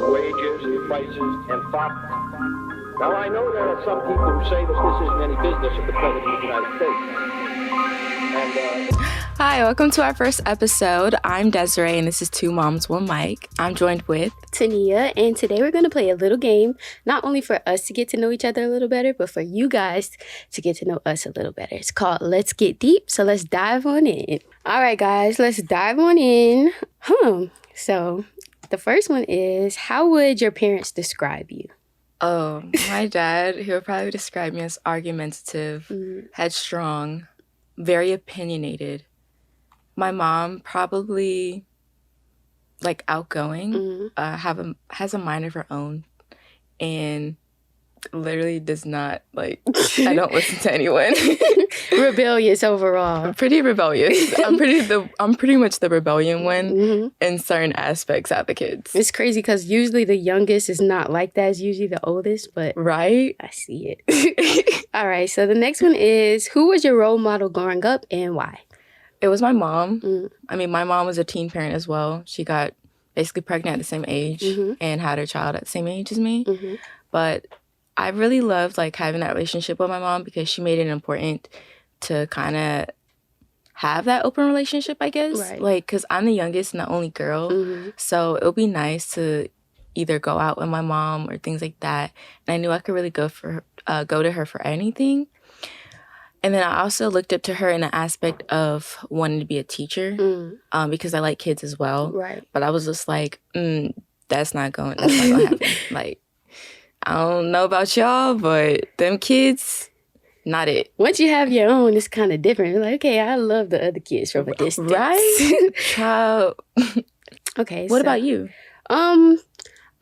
on wages, prices, and profit. Now, I know there are some people who say that this isn't any business of the President of the United States. Hi, welcome to our first episode. I'm Desiree, and this is Two Moms, One Mic. I'm joined with Nia, and today we're going to play a little game, not only for us to get to know each other a little better, but for you guys to get to know us a little better. It's called Let's Get Deep, so let's dive on in. All right, guys, let's dive on in. So the first one is, how would your parents describe you? Oh, my dad, he would probably describe me as argumentative, headstrong, very opinionated. My mom probably like outgoing, has a mind of her own, and literally does not like. I don't listen to anyone. Rebellious overall. I'm pretty rebellious. I'm pretty much the rebellion one in certain aspects of the kids. It's crazy because usually the youngest is not like that. It's usually the oldest, but right, I see it. All right, so the next one is, who was your role model growing up and why? It was my mom. I mean, my mom was a teen parent as well. She got basically pregnant at the same age and had her child at the same age as me. But I really loved like having that relationship with my mom because she made it important to kind of have that open relationship, I guess. Right. Like, because I'm the youngest and the only girl. So it would be nice to either go out with my mom or things like that. And I knew I could really go to her for anything. And then I also looked up to her in the aspect of wanting to be a teacher because I like kids as well. Right. But I was just like, that's not going to happen. Like, I don't know about y'all, but them kids, not it. Once you have your own, it's kind of different. You're like, okay, I love the other kids from a distance. Right? Child. Okay. What about you? I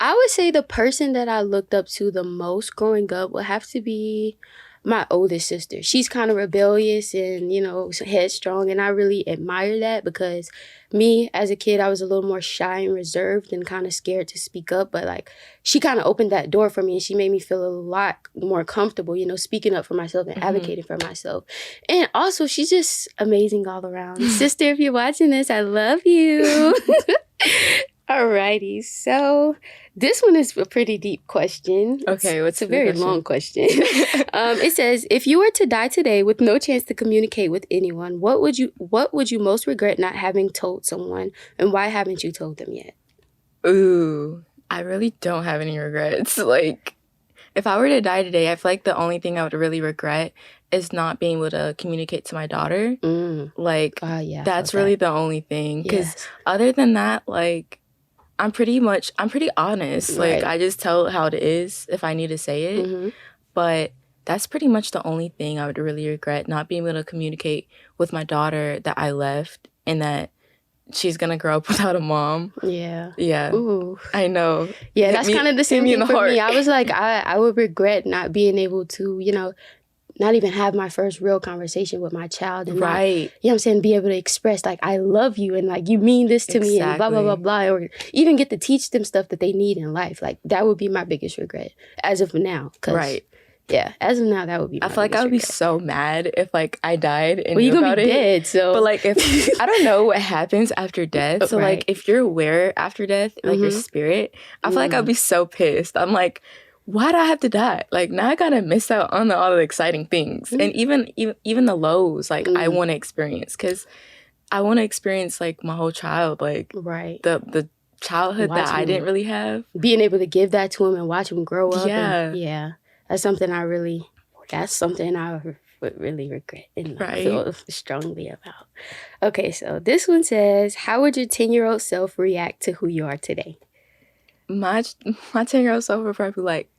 would say the person that I looked up to the most growing up would have to be my oldest sister. She's kind of rebellious and, headstrong, and I really admire that because me, as a kid, I was a little more shy and reserved and kind of scared to speak up, but like she kind of opened that door for me and she made me feel a lot more comfortable, speaking up for myself and advocating for myself. And also, she's just amazing all around. Sister, if you're watching this, I love you. Alrighty, so this one is a pretty deep question. Okay, it's a very long question. It says, if you were to die today with no chance to communicate with anyone, what would you most regret not having told someone, and why haven't you told them yet? Ooh, I really don't have any regrets. Like, if I were to die today, I feel like the only thing I would really regret is not being able to communicate to my daughter. Like, that's really the only thing. Because other than that, like, I'm pretty honest. Right. Like, I just tell it how it is if I need to say it. But that's pretty much the only thing I would really regret, not being able to communicate with my daughter that I left and that she's going to grow up without a mom. Yeah. Yeah. Ooh. I know. Yeah, that's kind of the same thing for me. I was like, I would regret not being able to, not even have my first real conversation with my child. And right. Not, be able to express, like, I love you and, like, you mean this to me and blah, blah, blah, blah. Or even get to teach them stuff that they need in life. Like, that would be my biggest regret as of now. Right. Yeah, as of now, that would be my I feel like I would be so mad if, like, I died and you're gonna be dead, so. But, like, if I don't know what happens after death. So, like, if you're aware after death, like, your spirit, I feel like I'd be so pissed. I'm like, why do I have to die? Like, now I gotta miss out on all the exciting things. And even the lows, like, I want to experience. Because I want to experience, like, my whole child. Like, the childhood that I didn't really have. Being able to give that to him and watch him grow up. Yeah. Yeah. That's something I would really regret and feel strongly about. Okay, so this one says, how would your 10-year-old self react to who you are today? My 10-year-old self would probably be like,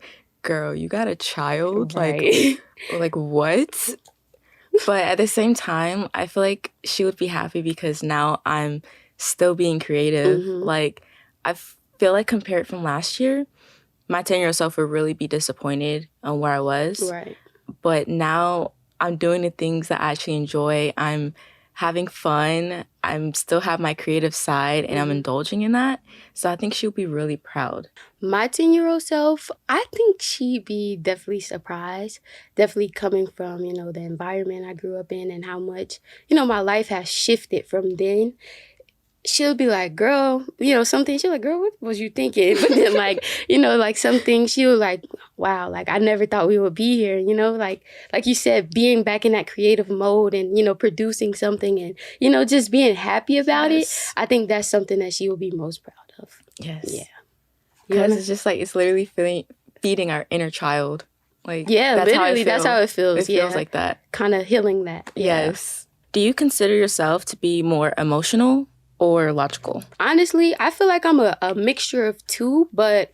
girl, you got a child? Right. Like what? But at the same time, I feel like she would be happy because now I'm still being creative. Like, I feel like compared from last year, my 10-year-old self would really be disappointed on where I was. Right. But now I'm doing the things that I actually enjoy. I'm having fun. I'm still have my creative side and I'm indulging in that. So I think she'll be really proud. My 10-year-old self, I think she'd be definitely surprised. Definitely coming from, the environment I grew up in and how much, my life has shifted from then. she'll be like, girl, something. She'll like, girl, what was you thinking? But then like, like something, she'll like, wow, like I never thought we would be here, like you said, being back in that creative mode and, producing something and, just being happy about it. I think that's something that she will be most proud of. Yes. Yeah. Because it's just like, it's literally feeding our inner child. Like, yeah, that's literally, that's how it feels. It feels like that. Kind of healing that. Yeah. Yes. Do you consider yourself to be more emotional or logical? Honestly, I feel like I'm a mixture of two, but,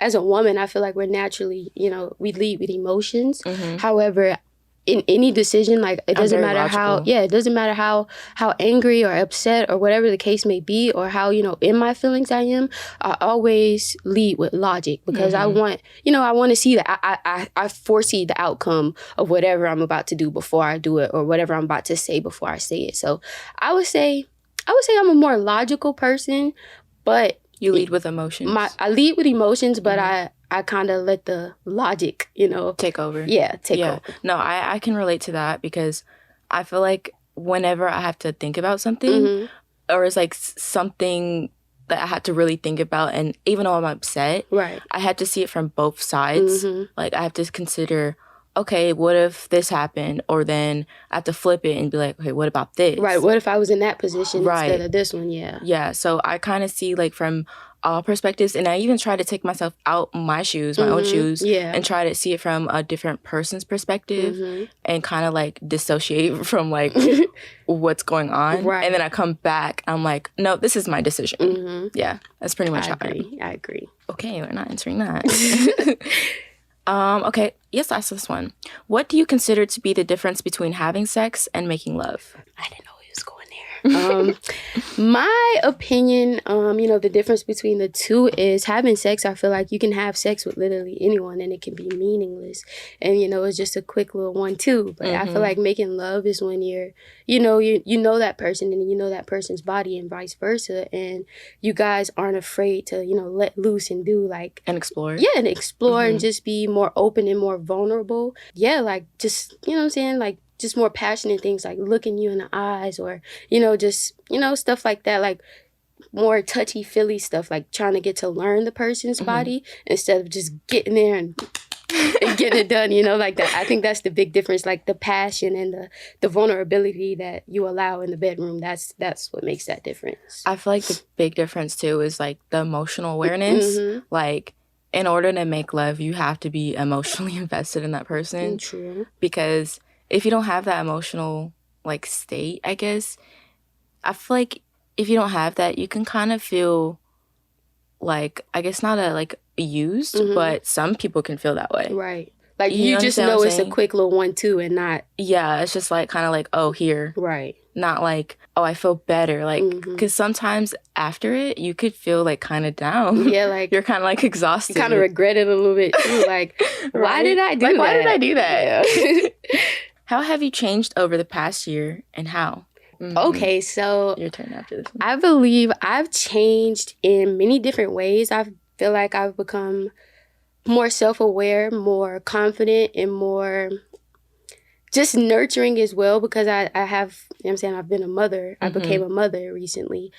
as a woman, I feel like we're naturally, we lead with emotions. Mm-hmm. However, in any decision, like it doesn't matter how angry or upset or whatever the case may be, or how, in my feelings I am, I always lead with logic because mm-hmm. I want to see that I foresee the outcome of whatever I'm about to do before I do it, or whatever I'm about to say before I say it. So I would say I'm a more logical person, but you lead with emotions. I lead with emotions, but mm-hmm. I kind of let the logic, take over. Yeah, take over. No, I can relate to that because I feel like whenever I have to think about something, mm-hmm. or it's like something that I have to really think about, and even though I'm upset, right, I have to see it from both sides. Mm-hmm. Like I have to consider, okay, what if this happened? Or then I have to flip it and be like, okay, what about this? Right, what if I was in that position instead of this one? Yeah. Yeah, so I kind of see like from all perspectives, and I even try to take myself out my shoes, my mm-hmm. own shoes, and try to see it from a different person's perspective, mm-hmm. and kind of like dissociate from like what's going on. Right. And then I come back, I'm like, no, this is my decision. Mm-hmm. Yeah, that's pretty much how I agree. Okay, we're not answering that. Okay, yes, ask this one. What do you consider to be the difference between having sex and making love? I didn't know he was going there. My opinion, the difference between the two is having sex. I feel like you can have sex with literally anyone and it can be meaningless. And, it's just a quick little 1-2. But mm-hmm. I feel like making love is when you're, you know that person and you know that person's body and vice versa. And you guys aren't afraid to, let loose and do like... And explore. Yeah, and explore mm-hmm. and just be more open and more vulnerable. Yeah, like just, you know what I'm saying? Like, just more passionate things like looking you in the eyes or, just, stuff like that, like more touchy-feely stuff, like trying to get to learn the person's mm-hmm. body instead of just getting there and getting it done, like that. I think that's the big difference, like the passion and the vulnerability that you allow in the bedroom. That's what makes that difference. I feel like the big difference, too, is like the emotional awareness. Mm-hmm. Like, in order to make love, you have to be emotionally invested in that person. True. Because if you don't have that emotional, like, state, I guess, I feel like if you don't have that, you can kind of feel like, I guess not used, mm-hmm. but some people can feel that way. Right. Like, you just know it's a quick little 1-2 and not... Yeah, it's just like, kind of like, oh, here. Right. Not like, oh, I feel better. Like, because mm-hmm. sometimes after it, you could feel like kind of down. Yeah, like... You're kind of like exhausted. You kind of regret it a little bit too. Like, why did I do that? Why did I do that? Yeah. How have you changed over the past year and how? Mm-hmm. Okay, so... Your turn after this one. I believe I've changed in many different ways. I feel like I've become more self-aware, more confident, and more just nurturing as well because I have, I've been a mother. Mm-hmm. I became a mother recently.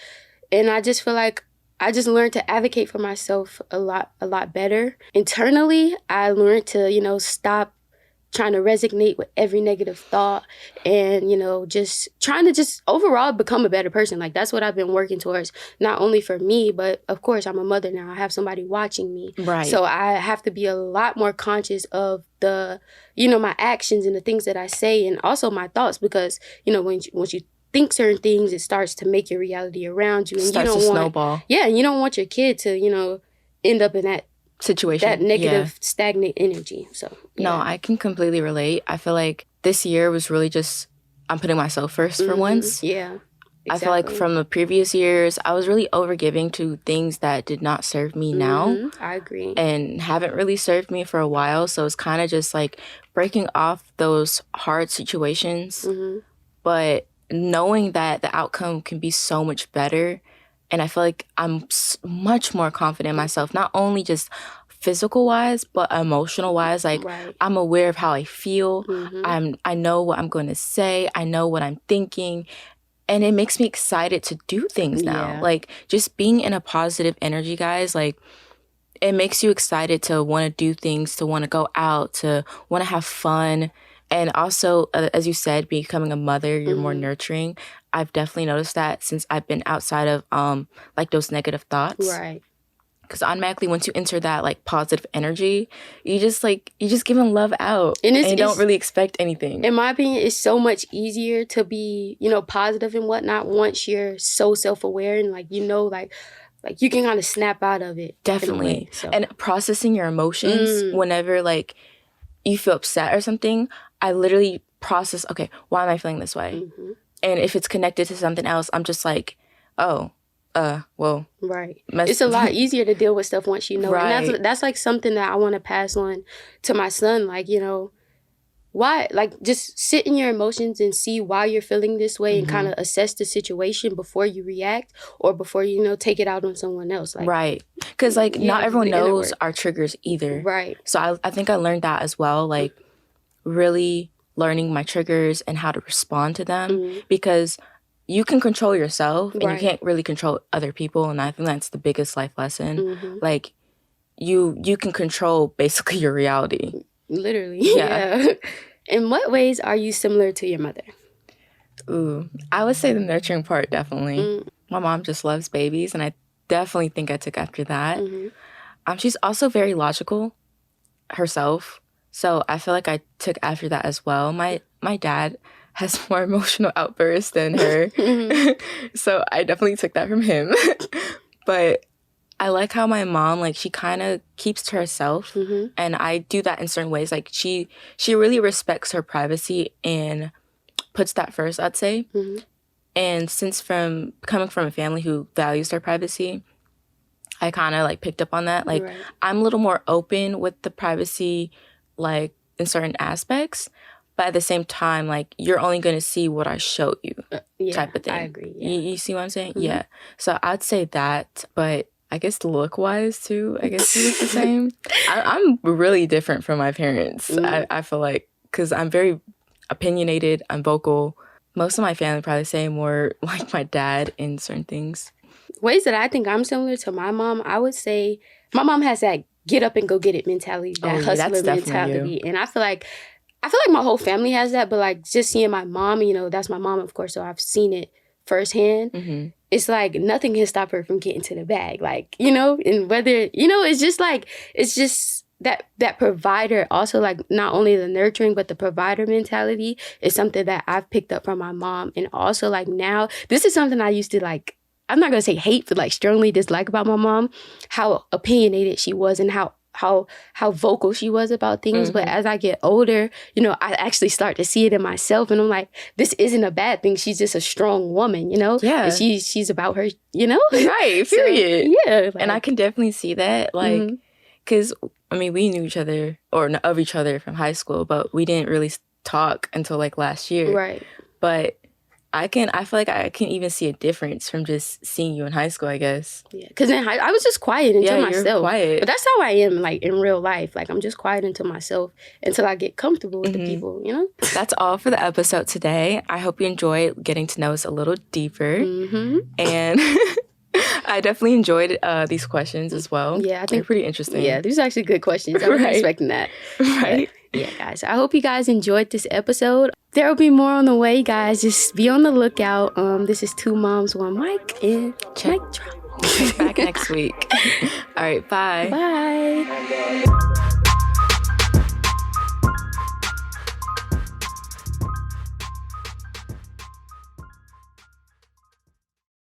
And I just feel like I just learned to advocate for myself a lot better. Internally, I learned to, stop trying to resonate with every negative thought and, just trying to just overall become a better person. Like, that's what I've been working towards, not only for me, but of course, I'm a mother now. I have somebody watching me. Right. So I have to be a lot more conscious of the, my actions and the things that I say and also my thoughts because, once you think certain things, it starts to make your reality around you. And starts you don't to want, snowball. Yeah, and you don't want your kid to, end up in that situation, that negative, stagnant energy. So no, I can completely relate. I feel like this year was really just I'm putting myself first for once. Yeah, exactly. I feel like from the previous years, I was really overgiving to things that did not serve me now. I agree, and haven't really served me for a while. So it's kind of just like breaking off those hard situations, but knowing that the outcome can be so much better. And I feel like I'm much more confident in myself, not only just physical-wise, but emotional-wise. Like, I'm aware of how I feel. I know what I'm going to say. I know what I'm thinking. And it makes me excited to do things now. Yeah. Like, just being in a positive energy, guys, like, it makes you excited to want to do things, to want to go out, to want to have fun. And also, as you said, becoming a mother, you're more nurturing. I've definitely noticed that since I've been outside of like those negative thoughts. Right. Because automatically, once you enter that like positive energy, you just giving love out, and you don't really expect anything. In my opinion, it's so much easier to be, positive and whatnot once you're so self-aware and like you can kind of snap out of it. Definitely. So. And processing your emotions whenever like you feel upset or something, I literally process. Okay, why am I feeling this way? Mm-hmm. And if it's connected to something else, I'm just like, oh. Well, right. It's a lot easier to deal with stuff once you know. Right. And that's like something that I want to pass on to my son. Like, why, like, just sit in your emotions and see why you're feeling this way and kind of assess the situation before you react or before you take it out on someone else. Like, right. Because like not everyone knows our triggers either. Right. So I think I learned that as well. Like really learning my triggers and how to respond to them because you can control yourself and you can't really control other people. And I think that's the biggest life lesson. Like you can control basically your reality. Literally. Yeah. In what ways are you similar to your mother? Ooh, I would say the nurturing part, definitely. My mom just loves babies and I definitely think I took after that. She's also very logical herself. So I feel like I took after that as well. My dad has more emotional outbursts than her. So I definitely took that from him. But I like how my mom, like, she kind of keeps to herself. And I do that in certain ways. Like, she really respects her privacy and puts that first, I'd say. And since coming from a family who values their privacy, I kind of, like, picked up on that. Like, I'm a little more open with the privacy, like, in certain aspects. But at the same time, like, you're only going to see what I show you type of thing. I agree. Yeah. You see what I'm saying? Yeah. So I'd say that. But I guess look-wise, too, I guess it was the same. I'm really different from my parents, I feel like, because I'm very opinionated. I'm vocal. Most of my family probably say more like my dad in certain things. Ways that I think I'm similar to my mom, I would say my mom has that get up and go get it mentality, that hustler mentality. And I feel like my whole family has that, but like just seeing my mom, that's my mom, of course, so I've seen it firsthand. It's like nothing can stop her from getting to the bag, like, and whether, it's just that provider, also like not only the nurturing, but the provider mentality is something that I've picked up from my mom. And also like now, this is something I used to like, I'm not going to say hate, but like strongly dislike about my mom, how opinionated she was and how vocal she was about things. But as I get older, I actually start to see it in myself. And I'm like, this isn't a bad thing. She's just a strong woman, Yeah. And she's about her, Right, period. So, yeah. Like, and I can definitely see that. Like, because, I mean, we knew each other of each other from high school, but we didn't really talk until like last year. Right. But I feel like I can even see a difference from just seeing you in high school, I guess. Yeah, because I was just quiet until myself. You're quiet. But that's how I am, like, in real life. Like, I'm just quiet until myself until I get comfortable with the people, That's all for the episode today. I hope you enjoyed getting to know us a little deeper. And I definitely enjoyed these questions as well. Yeah, I think they're pretty interesting. Yeah, these are actually good questions. I wasn't expecting that. Right. But, yeah, guys. I hope you guys enjoyed this episode. There will be more on the way, guys. Just be on the lookout. This is 2 Moms, 1 Mic, and check. Mic drop. Back next week. All right, bye. Bye.